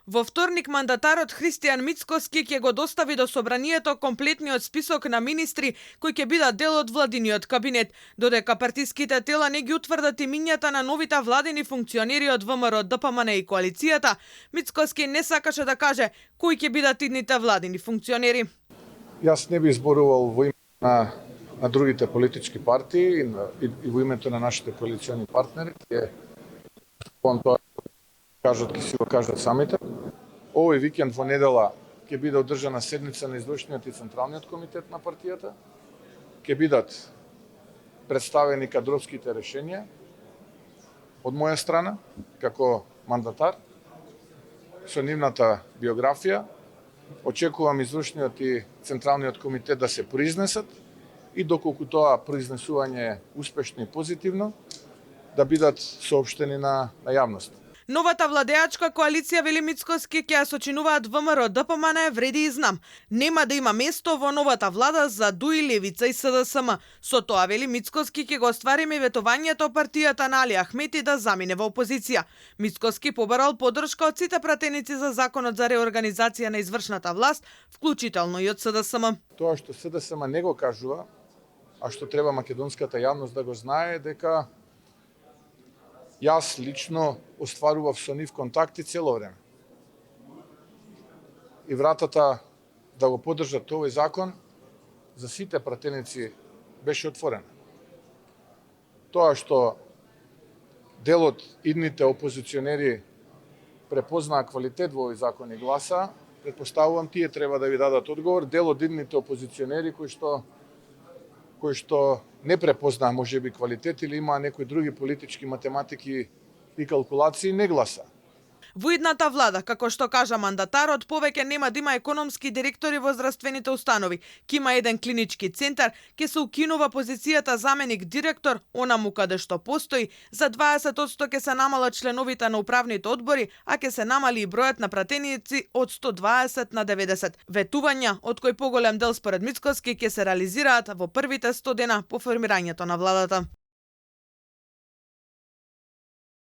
Во вторник мандатарот Христијан Мицкоски ќе го достави до собранието комплетниот список на министри кои ќе бидат дел од владиниот кабинет, додека партиските тела не ги утврдат имињата на новите владини функционери од ВМРО, ДПМН и коалицијата. Мицкоски не сакаше да каже кои ќе бидат идните владини функционери. Јас не би зборувал во име на другите политички партии и во името на нашите коалициони партнери. Тоа ќе си го кажат самите. Овој викенд во недела ќе биде одржана седница на извршниот и централниот комитет на партијата. Ќе бидат представени кадровските решенија од моја страна како мандатар со нивната биографија. Очекувам извршниот и централниот комитет да се произнесат и доколку тоа произнесување е успешно и позитивно, да бидат соопштени на јавност. Новата владеачка коалиција, вели Мицкоски, ќе ја сочинуваат ВМРО, ДПМН, вреди и знам. Нема да има место во новата влада за ДУИ, Левица и СДСМ. Со тоа, вели Мицкоски, ќе го оствариме ветувањето партијата на Али Ахмети да замине во опозиција. Мицкоски побарал поддршка од сите пратеници за законот за реорганизација на извршната власт, вклучително и од СДСМ. Тоа што СДСМ не го кажува, а што треба македонската јавност да го знае, дека јас лично остварував со нив контакти цело време. И вратата да го поддржат овој закон за сите пратеници беше отворена. Тоа што делот идните опозиционери препознаа квалитет во овој закон и гласа, претпоставувам тие треба да ви дадат одговор. Делот идните опозиционери кои што не препознаа можеби квалитет или имаа некои други политички математики и калкулации, не гласа. Во идната влада, како што кажа мандатарот, повеќе нема да има економски директори во здравствените установи. Ќе има еден клинички центар, ќе се укинува позицијата заменик директор, онаму каде што постои, за 20% ќе се намалат членовите на управните одбори, а ќе се намали и бројот на пратеници од 120 на 90. Ветувања, од кои поголем дел според Мицкоски ќе се реализираат во првите 100 дена по формирањето на владата.